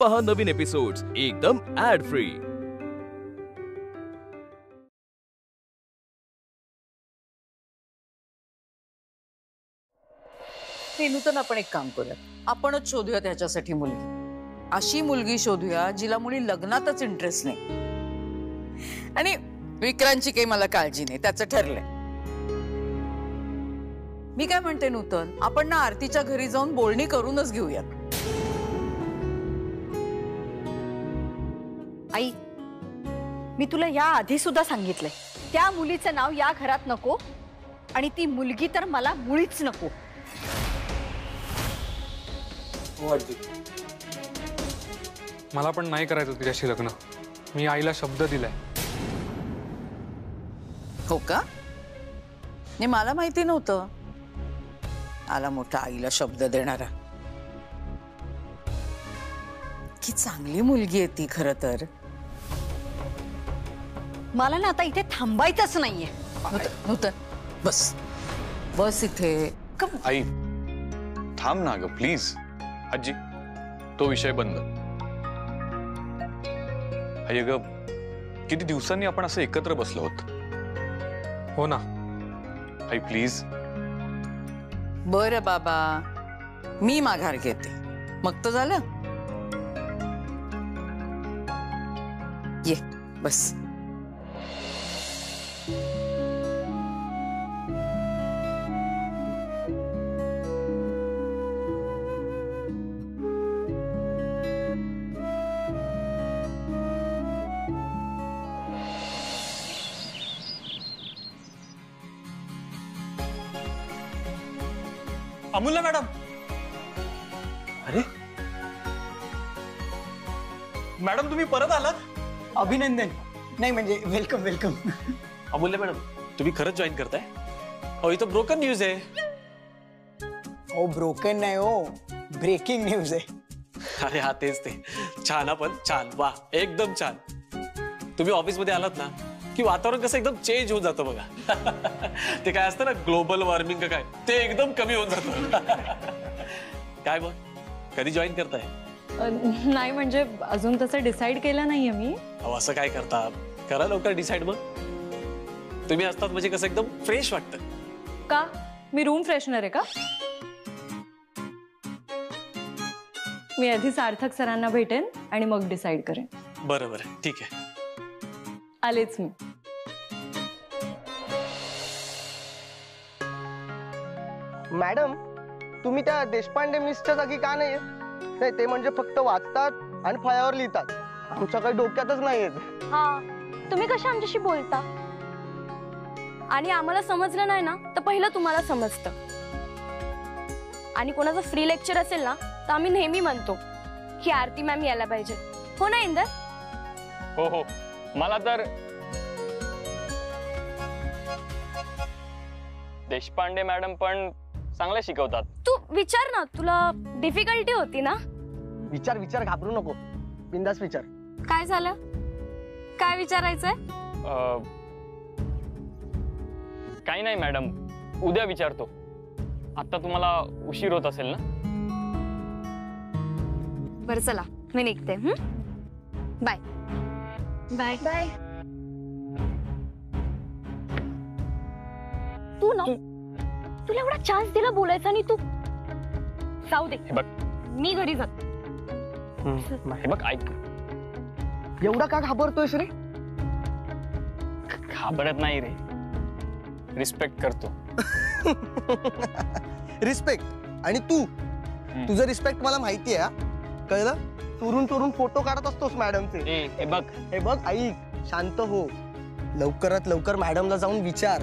पहा नवीन एपिसोड्स एकदम add free. नूतन आपण एक काम करूया, आपणच शोधूया त्याच्यासाठी मुलगी। अशी मुलगी शोधूया जिला मुली लग्नातच इंटरेस्ट नाही। आणि विक्रांतची काही मला काळजी नाही, त्याचं ठरलंय। मी काय म्हणते नूतन, आपण ना आरतीच्या घरी जाऊन बोलणी करूनच घेऊया। आई, मी तुला या आधी सुद्धा सांगितलंय, त्या मुलीचं नाव या घरात नको आणि ती मुलगी तर मला मुळीच नको। मला पण नाही करायचं तिच्याशी लग्न। मी आईला शब्द दिलाय। हो का? नाही, मला माहिती नव्हतं। आला मोठा आईला शब्द देणारा। की चांगली मुलगी आहे ती खरं तर। मला ना आता इथे थांबायचंच नाहीये। नूतन बस बस इथे। आई थांब ना ग प्लीज। आजी तो विषय बंद। आई ग किती दिवसांनी आपण असं एकत्र बसलो होत। हो ना आई प्लीज। बरं बाबा, मी माघार घेते, मग तर झालं। ये बस। अमूल्य मॅडम, अरे मॅडम तुम्ही परत आलात? अभिनंदन। नाही म्हणजे वेलकम वेलकम। अमूल्य मॅडम तुम्ही खरंच जॉईन करताय? अहो इथं ब्रोकन न्यूज आहे। ओ ब्रोकन नाही हो, ब्रेकिंग न्यूज आहे। अरे हा तेच ते। छान आपण छान, वा एकदम छान। तुम्ही ऑफिस मध्ये आलात ना की वातावरण कसं एकदम चेंज होऊन जातं बघा। ते काय असतं ना ग्लोबल वॉर्मिंग का काय, ते एकदम कमी होऊन जातं। काय मग कधी जॉईन करताय? नाही म्हणजे अजून तसं डिसाइड केलं नाहीये मी। अहो असं काय करता, करा लवकर डिसाइड। मग तुम्ही असतात म्हणजे कसं एकदम फ्रेश वाटतं। का मी रूम फ्रेशनर आहे का? मी आधी सार्थक सरांना भेटेन आणि मग डिसाइड करेन। बरं बरं ठीक आहे, आलेच मी। मॅडम तुम्ही त्या देशपांडे मिसच्या जागी का नाही? नाही ते म्हणजे फक्त वाचतात आणि फळ्यावर लिहितात, आमच्या काही डोक्यातच नाही येत। हा, तुम्ही कशा आमच्याशी बोलता? आणि आम्हाला समजलं नाही ना तर पहिलं तुम्हाला समजतं। आणि कोणाचं फ्री लेक्चर असेल ना तर आम्ही नेहमी म्हणतो की आरती मॅम यायला पाहिजे, हो ना इंदर? हो हो, मला तर देशपांडे मॅडम पण चांगले शिकवतात। तू विचार ना, तुला डिफिकल्टी होती ना? विचार विचार, घाबरू नको, बिंदास विचार। काय झालं? काय विचारायचंय? काही नाही मॅडम, उद्या विचारतो। आता तुम्हाला उशीर होत असेल ना? बरं चला मी निघते। Bye bye bye. तू ना, तुला एवढा चान्स दिला बोलायचा आणि तू जाऊ दे। हे बघ मी घरी जाते। हे बघ ऐक, एवढा का घाबरतोयस रे? घाबरत नाही रे, रिस्पेक्ट करतो। रिस्पेक्ट? आणि तू तुझं रिस्पेक्ट मला माहिती आहे, कळलं? चोरून चोरून फोटो काढत असतोस मॅडमचे। हे बघ हे बघ ऐक, शांत हो, लवकरात लवकर मॅडमला जाऊन विचार,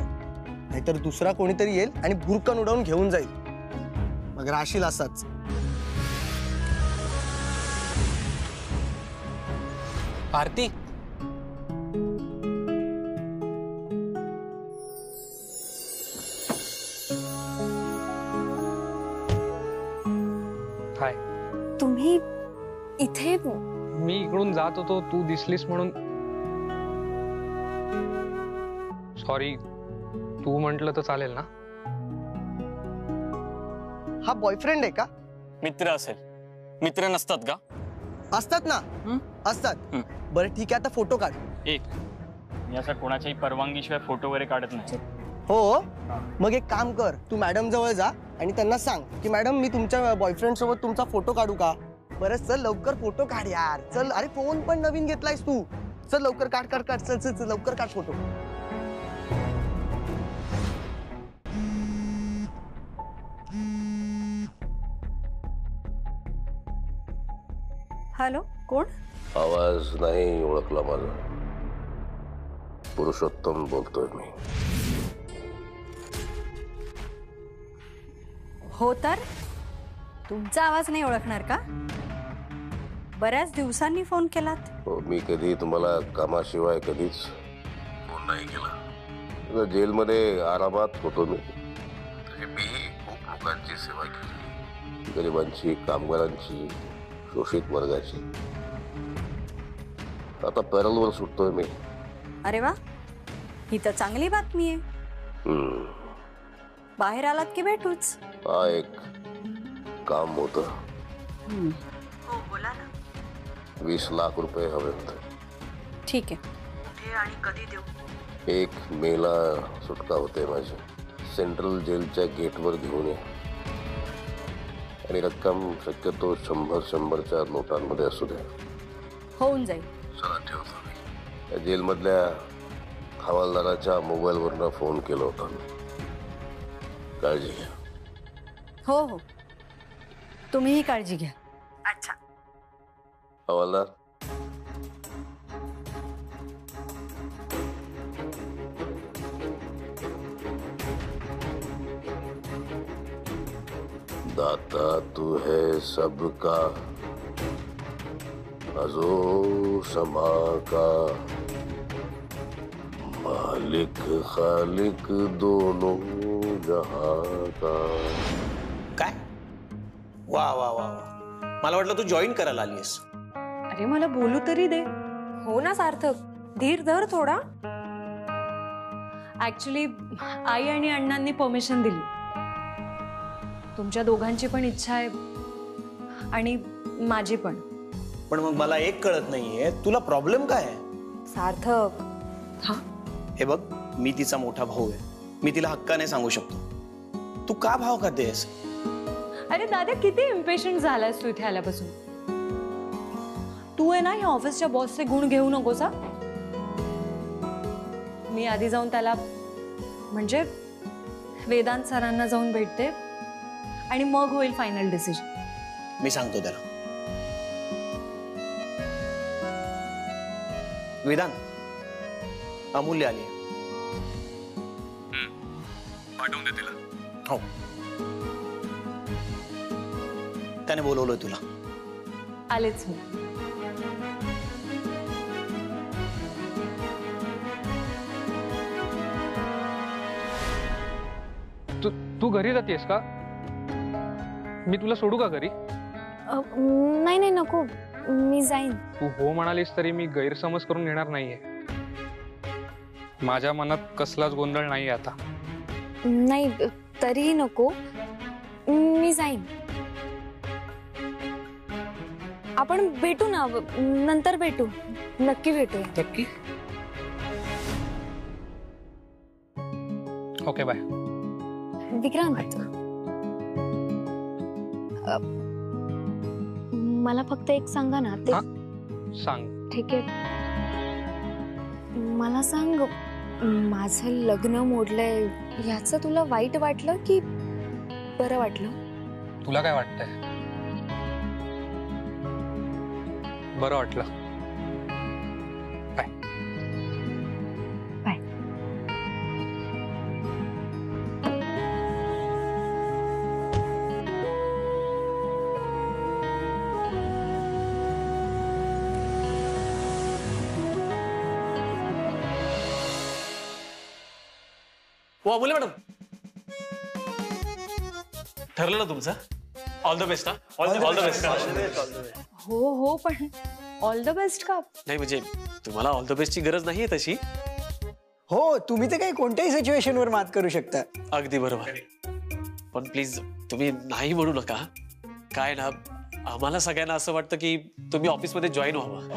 नाहीतर दुसरा कोणीतरी येईल आणि भुरकन उडवून घेऊन जाईल, मग राशील असाच। आरती हाय। तुम्ही इथे? मी इकडून जात होतो, तू दिसलीस म्हणून। सॉरी, तू म्हटलं तर चालेल ना? हा बॉयफ्रेंड आहे का? मित्र असेल, मित्र नसतात का? असतात ना असतात. बरं ठीक आहे, आता फोटो काढ. एक मी असं कोणाच्याही परवानगीशिवाय फोटो वगैरे काढत नाही. हो, मग एक काम कर, तू मॅडम जवळ जा आणि त्यांना सांग की मॅडम मी तुमच्या बॉयफ्रेंड सोबत तुमचा फोटो काढू का. बरं चल लवकर फोटो काढ यार, चल. अरे फोन पण नवीन घेतलायस तू, चल लवकर काढ काढ काढ, चल चल लवकर काढ फोटो. हॅलो, कोण? आवाज नाही ओळखला माझा. पुरुषोत्तम बोलतोय मी. हो तर तुमचा आवाज नाही ओळखणार का? बऱ्याच दिवसांनी फोन केलात. हो, मी कधी तुम्हाला कामाशिवाय कधीच फोन नाही केला. जेलमध्ये आरामात होतो मी. मी खूप लोकांची सेवा केली, गरिबांची, कामगारांची, शोषित वर्गाची. आता पॅरलवर सुटतोय मी. अरे वा, ही तर चांगली बातमी आहे. बाहेर आलात की भेटूच. हा एक काम होतं. हो बोला ना. 20 लाख रुपये हवे होते. ठीक आहे. कुठे आणि कधी देऊ? 1 मेला सुटका होते माझी. सेंट्रल जेलच्या गेटवर घेऊन ये. आणि रक्कम शक्यतो 100-100च्या नोटांमध्ये असू दे. होऊन जाईल. चला ठेवतो मी. त्या जेलमधल्या हवालदाराच्या मोबाईलवरनं फोन केला होता. काळजी घ्या. हो हो, तुम्हीही काळजी घ्या. अच्छा. हवालदार. दाता तू है सबका, अजो समा का, मालिक खालिक दोनों जहां का. काय वा वा वा, मला वाटलं तू जॉईन करायला आलीस. अरे मला बोलू तरी दे. हो ना सार्थक, धीर धर थोडा. ऍक्च्युली आई आणि अण्णांनी परमिशन दिली. तुमच्या दोघांची पण इच्छा आहे आणि माझी पण. पण मग मला एक कळत नाहीये, तुला प्रॉब्लेम काय आहे? सार्थक, हा हे बघ, मी तिचा मोठा भाऊ आहे. मी तिला हक्काने सांगू शकतो. तू का भाव खातेस? अरे दादा, किती इम्पेशंट झालायस तू इथे आल्यापासून. तू आहे ना या ऑफिसच्या बॉसचे गुण घेऊ नकोस हा. मी आधी जाऊन त्याला म्हणजे वेदांत सरांना जाऊन भेटते आणि मग होईल फायनल डिसिजन. मी सांगतो त्याला. वेदांत, अमूल्य आली. पाठवून दे तिला. हो, त्याने बोलवलंय तुला. आलेच मी. तू घरी जातेस का? मी तुला सोडू का घरी? नाही नाही नको, मी जाईन. तू हो म्हणालीस तरी मी गैरसमज करून घेणार नाहीये. माझ्या मनात कसलाच गोंधळ नाहीये आता. नाही तरीही नको, मी जाईन. आपण भेटू ना, नंतर भेटू. नक्की भेटूया. नक्की. Okay bye. विक्रांत, मला फक्त एक सांगा ना. ते सांग. ठीक आहे. मला सांग, माझं लग्न मोडलंय याचं तुला वाईट वाटलं की बरं वाटलं? तुला काय वाटतंय? बरं वाटलं. बाय. बाय. वा, बोले मॅडम. ठरलं ना तुमचं? All the best. All the best. हो हो, पण ऑल द बेस्ट का? नाही म्हणजे तुम्हाला ऑल द बेस्टची गरज नाहीये तशी. हो, तुम्ही तर काही कोणत्याही सिच्युएशनवर मात करू शकता. अगदी बरोबर. पण प्लीज तुम्ही नाही म्हणू नका. काय ना, आम्हाला सगळ्यांना असं वाटतं की तुम्ही ऑफिसमध्ये जॉईन व्हावं.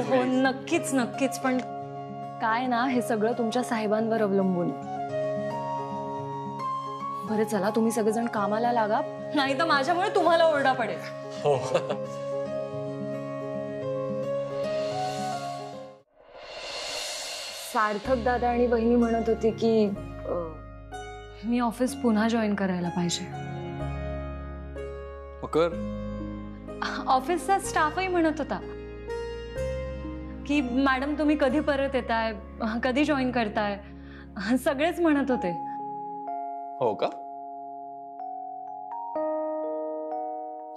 हो नक्कीच नक्कीच. पण काय ना, हे सगळं तुमच्या साहेबांवर अवलंबून. बरं चला, तुम्ही सगळेजण कामाला लागा, नाही तर माझ्यामुळे तुम्हाला ओरडा पडेल. हो. सार्थक दादा आणि बहिणी म्हणत होती की मी ऑफिस पुन्हा जॉईन करायला पाहिजे. कर. ऑफिसचा स्टाफही म्हणत होता की मॅडम तुम्ही कधी परत येताय, कधी जॉईन करताय, सगळेच म्हणत होते. हो का?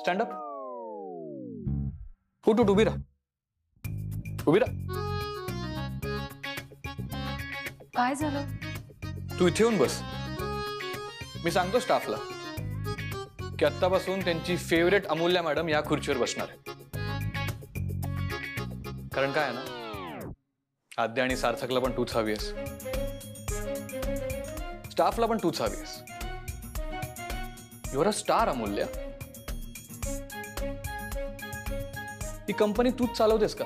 Stand up. उठ उभी राहा. उभी राहा. काय झालं? तू इथे येऊन बस. मी सांगतो स्टाफला की आत्तापासून त्यांची फेवरेट अमूल्य मॅडम या खुर्चीवर बसणार आहे. कारण काय आहे ना, आद्या आणि सार्थकला पण तूच हवी आहेस, स्टाफला पण तूच हवी आहेस. यू आर अ स्टार अमूल्य. ही कंपनी तूच चालवतेस का?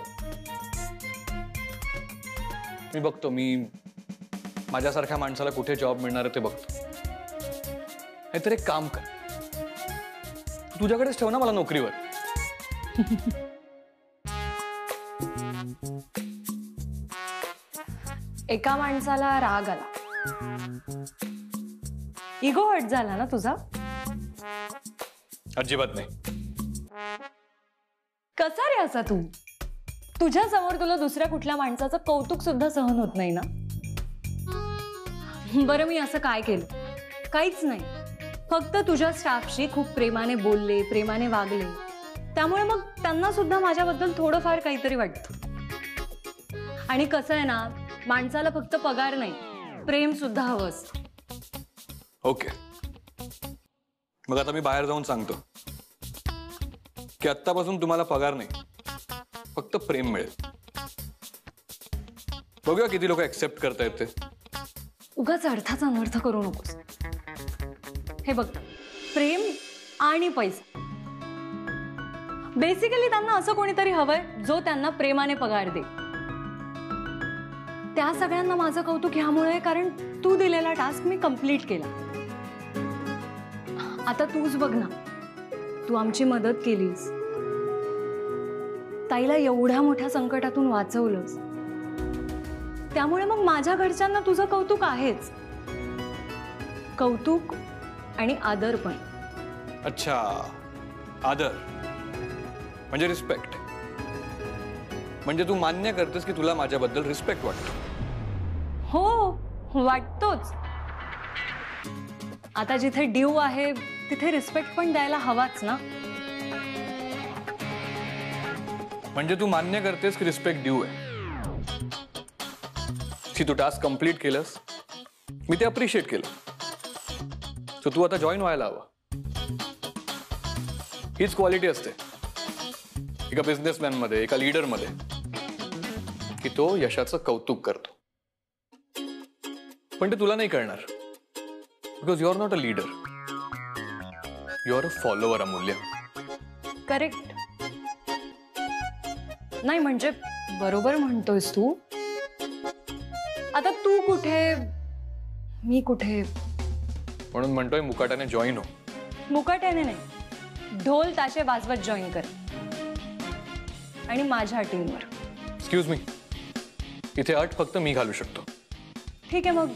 मी बघतो, मी माझ्यासारख्या माणसाला कुठे जॉब मिळणार आहे ते बघतो. नाहीतर एक काम कर, तुझ्याकडेच ठेव ना मला नोकरीवर. एका माणसाला राग आला, इगो हट झाला ना तुझा? अजिबात नाही. कसा रे असा तू? तुझ्या समोर तुला दुसऱ्या कुठल्या माणसाचं कौतुक सुद्धा सहन होत नाही ना? बरं, मी असं काय केलं? काहीच नाही. फक्त तुझ्या स्टाफशी खूप प्रेमाने बोलले, प्रेमाने वागले, त्यामुळे मग त्यांना सुद्धा माझ्याबद्दल थोडंफार काहीतरी वाटतं. आणि कसं आहे ना, माणसाला फक्त पगार नाही, प्रेम सुद्धा हवं असतं. ओके, मग आता मी बाहेर जाऊन सांगतो की आत्तापासून तुम्हाला पगार नाही, फक्त प्रेम मिळेल. बघूया किती लोक ऍक्सेप्ट करतायत ते. उगाच अर्थाचा अनर्थ करू नकोस. हे बघ, प्रेम आणि पैसा, बेसिकली त्यांना असं कोणीतरी हवंय जो त्यांना प्रेमाने पगार दे. त्या सगळ्यांना माझं कौतुक ह्यामुळे, कारण तू दिलेला टास्क मी कंप्लीट केला. आता तूच बघ ना, तू आमची मदत केलीस, ताईला एवढ्या मोठ्या संकटातून वाचवलंस, त्यामुळे मग माझ्या घरच्यांना तुझं कौतुक आहेच. कौतुक आणि आदर पण. अच्छा, आदर म्हणजे रिस्पेक्ट. म्हणजे तू मान्य करतेस की तुला माझ्याबद्दल रिस्पेक्ट वाटतो? हो, वाटतोच. आता जिथे ड्यू आहे तिथे रिस्पेक्ट पण द्यायला हवाच ना. म्हणजे तू मान्य करतेस की रिस्पेक्ट ड्यू आहे. की तू टास्क कंप्लीट केलंस, मी ते अप्रिशिएट केलं, सो तू आता जॉईन व्हायला हवं. हीच क्वालिटी असते एका बिझनेसमॅन मध्ये, एका लीडर मध्ये, की तो यशाचं कौतुक करतो. पण ते तुला नाही करणार, because you are not a leader, you are a follower. Amulya, correct. नाही म्हणजे बरोबर म्हणतोयस तू. आता तू कुठे, मी कुठे, म्हणून म्हणतोय मुकाट्याने जॉईन हो. मुकाट्याने नाही, ढोल ताशे वाजवत जॉईन कर, आणि माझ्या टीमवर. एक्सक्यूज मी, इथे अट फक्त मी घालू शकतो. ठीक आहे, मग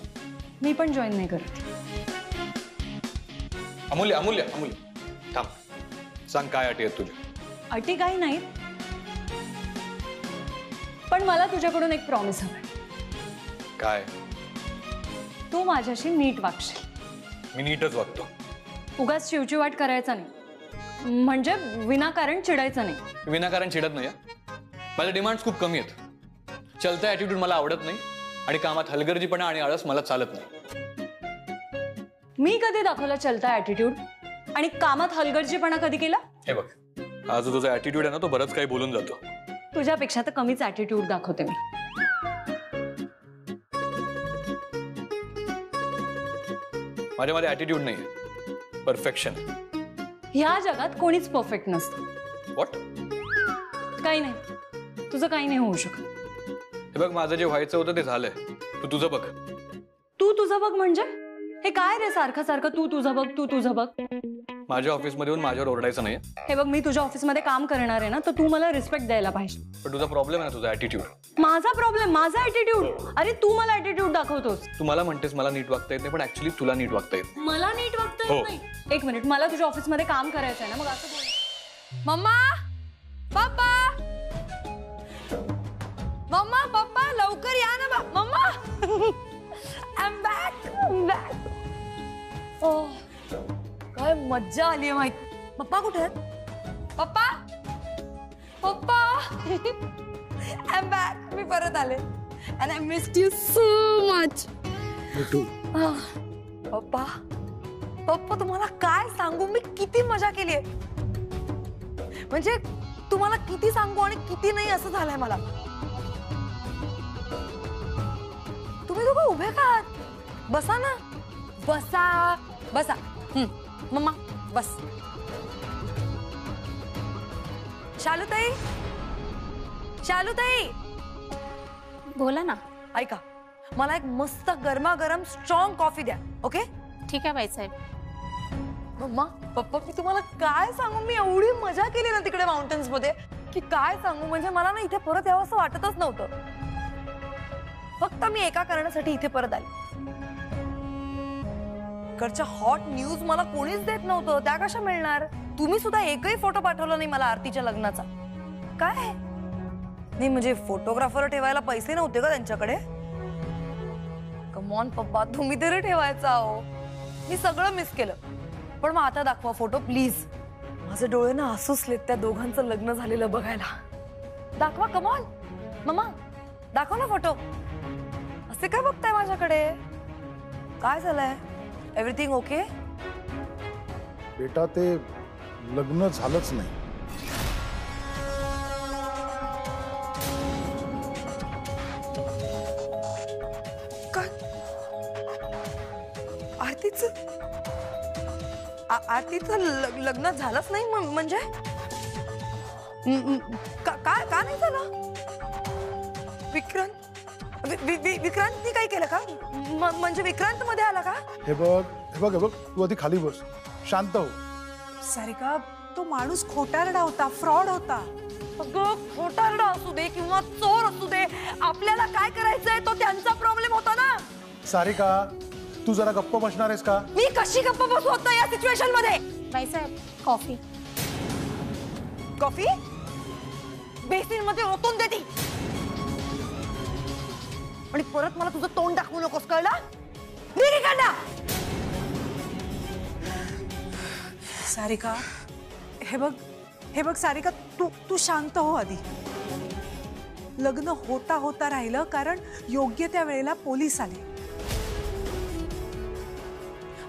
मी पण जॉईन नाही करत. अमूल्य अमूल्य अमूल्य, थांब. सांग काय अटी आहेत तुझ्या? अटी काही नाहीत, पण मला तुझ्याकडून एक प्रॉमिस हवंय. काय? तू माझ्याशी नीट वागशील. मी नीटच वागतो. उगाच चिवचिवाट करायचा नाही, म्हणजे विनाकारण चिडायचं नाही. विनाकारण चिडत नाही. माझे डिमांड्स खूप कमी आहेत. चलता ॲटिट्यूड मला आवडत नाही, आणि कामात हलगर्जीपणा आणि आळस मला चालत नाही. मी कधी दाखवला चलता ॲटिट्यूड, आणि कामात हलगर्जीपणा कधी केला? हे बघ, हा जो तुझा ॲटिट्यूड आहे ना, तो बरंच काही बोलून जातो. तुझ्यापेक्षा तर कमीच ॲटिट्यूड दाखवते मी. माझ्यामध्ये ॲटिट्यूड नाही, परफेक्शन. ह्या जगात कोणीच परफेक्ट नसतं. व्हॉट? काही नाही, तुझं काही नाही होऊ शकत. हे बघ, माझं जे व्हायचं होतं ते झालंय. तू तुझं बघ. तू तुझं बघ म्हणजे हे काय रे? सारखं सारखं तू तुझं बघ, तू तुझं बघ. माझ्या ऑफिसमध्ये येऊन माझ्यावर ओरडायचं नाही. हे बघ, मी तुझ्या ऑफिसमध्ये काम करणार आहे ना, तर तू मला रिस्पेक्ट द्यायला पाहिजे. पण तुझा प्रॉब्लेम आहे ना, तुझा ऍटिट्यूड. माझा प्रॉब्लेम? माझा ऍटिट्यूड? अरे तू मला ऍटिट्यूड दाखवतोस. तू मला म्हणतेस मला नीट वागता येत नाही, पण ऍक्च्युली तुला नीट वागता येत. मला नीट वागता येत नाही? एक मिनिट, मला तुझ्या ऑफिसमध्ये काम करायचं आहे ना, मग असं बोल. मम्मा, पप्पा, मम्मा, पप्पा, लवकर या ना. Mamma, I'm back. Oh, काय मज्जा आली आहे माहिती. पप्पा कुठे आहेत? पप्पा, पप्पा, I'm back. मी परत आले. And I missed you so much. पप्पा, पप्पा, तुम्हाला काय सांगू, मी किती मजा केली आहे. म्हणजे तुम्हाला किती सांगू आणि किती नाही असं झालंय मला. तुम्ही दोघं उभे का आहात? बसा ना, बसा बसा. मम्मा बस. शालूताई, शालूताई, बोला ना. ऐका, मला एक मस्त गरमागरम स्ट्रॉंग कॉफी द्या. ओके? ठीक आहे बाईसाहेब. मम्मा, पप्पा, मी तुम्हाला काय सांगू, मी एवढी मजा केली ना तिकडे माउंटन्स मध्ये की काय सांगू. म्हणजे मला ना इथे परत यावं असं वाटतच नव्हतं. फक्त मी एका कारणासाठी इथे परत आले. इकडच्या हॉट न्यूज मला कोणीच देत नव्हतं, त्या कशा मिळणार. तुम्ही सुद्धा एकही फोटो पाठवला नाही मला आरतीच्या लग्नाचा. काय नाही म्हणजे फोटोग्राफर ठेवायला पैसे नव्हते का त्यांच्याकडे? कम ऑन पप्पा, तुम्ही तरी ठेवायचा हो. मी सगळं मिस केलं. पण मग आता दाखवा फोटो प्लीज. माझे डोळे ना हसूसलेत त्या दोघांचं लग्न झालेलं बघायला. दाखवा, कम ऑन. मम्मा, दाखव ना फोटो. असे काय बघताय माझ्याकडे? काय झालंय? Everything okay? बेटा, ते लग्न झालंच नाही. काय? आरतीचं लग्न झालंच नाही म्हणजे? का नाही झालं? विक्रांतनी काय केलं का? म्हणजे विक्रांत मध्ये आला का? हे बघ, तू आधी खाली बस, शांत हो. सारिका, तो माणूस खोटारडा होता, फ्रॉड होता. अगं, खोटारडा असू दे किंवा चोर असू दे, आपल्याला काय करायचंय तो त्यांचा प्रॉब्लेम होता ना. सारिका, तू जरा गप्प बसणार आहेस का? मी कशी गप्प बसू होता या सिच्युएशन मध्ये? बाईसाहेब, कॉफी. कॉफी बेसिन मध्ये ओतून देती आणि परत मला तुझं तोंड दाखवू नकोस, कळलं? सारिका, हे बघ सारिका, तू शांत हो आधी. लग्न होता होता राहिलं कारण योग्य त्या वेळेला पोलीस आले.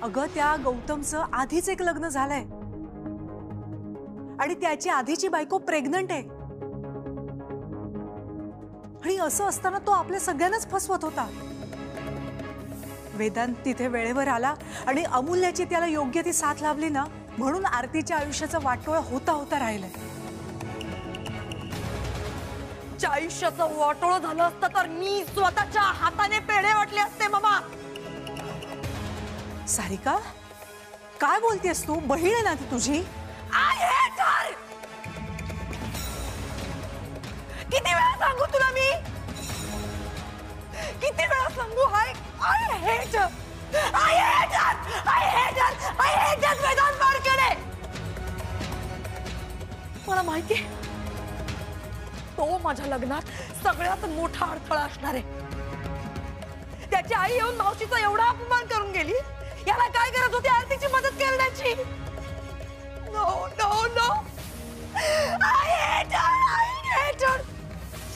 अगं, त्या गौतमचं आधीच एक लग्न झालंय आणि त्याची आधीची बायको प्रेग्नंट आहे. आणि असं असताना तो आपल्या सगळ्यांनाच फसवत होता. वेदांत तिथे वेळेवर आला आणि अमूल्याची त्याला योग्य ती साथ लाभली ना, म्हणून आरतीच्या आयुष्याचं वाटोळं होता होता राहिलंय. आयुष्याचं वाटोळं झालं असतं तर मी स्वतःच्या हाताने पेढे वाटले असते. मामा, सारिका, काय बोलतेस तू? बहीण आहे ना ती तुझी. किती वेळा सांगू तुला मी? किती वेळा सांगू? I hate her. वेदांत वारकडे. मला माहिती तो माझ्या लग्नात सगळ्यात मोठा अडथळा असणार आहे. त्याची आई येऊन मावशीचा एवढा अपमान करून गेली. याला काय गरज होती आरतीची मदत करण्याची? No no no. I hate her.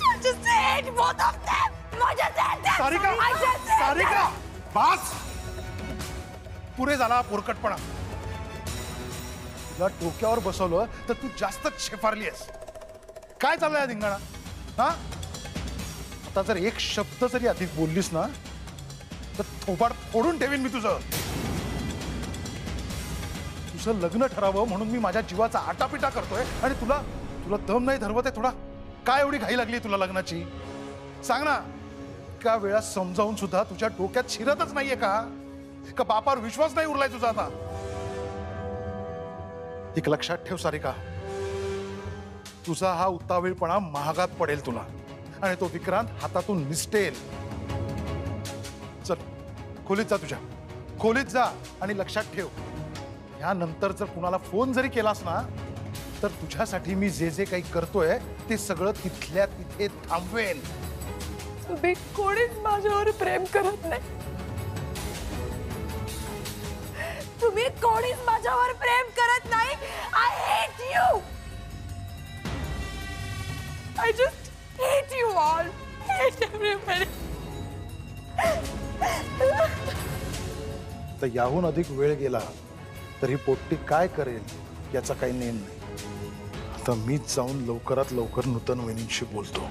I just hate both of them. Sarika, बस. पुरे झाला पोरकटपणा. तुला डोक्यावर बसवलं तर तू जास्तच शेफारली आहेस. काय चाललंय धिंगाणा? हा, आता जर एक शब्द जरी अधिक बोललीस ना तर थोबाड फोडून ठेवीन मी तुझं तुझं लग्न ठरावं म्हणून मी माझ्या जीवाचा आटापिटा करतोय आणि तुला तुला दम नाही धरवत आहे थोडा? काय एवढी घाई लागली तुला लग्नाची? सांग ना. का वेळा समजावून सुद्धा तुझ्या डोक्यात शिरतच नाहीये का बापावर विश्वास नाही उरलाय तुझा आता? एक लक्षात ठेव सारिका, तुझा हा उतावीळपणा महागात पडेल तुला आणि तो विक्रांत हातातून निसटेल. चल खोलीत जा, तुझ्या खोलीत जा आणि लक्षात ठेव, यानंतर जर कुणाला फोन जरी केलास ना तर तुझ्यासाठी मी जे जे काही करतोय ते सगळं तिथल्या तिथे थांबवेन. तुम्ही कोणीच माझ्यावर प्रेम करत नाही. तुम्ही कोणीच माझ्यावर प्रेम करत नाही. I hate you. I just hate you all. Hate everybody. तर याहून अधिक वेळ गेला तरी पोट्टी काय करेल याचा काही नेम नाही. आता मीच जाऊन लवकरात लवकर नूतन वहिनींशी बोलतो.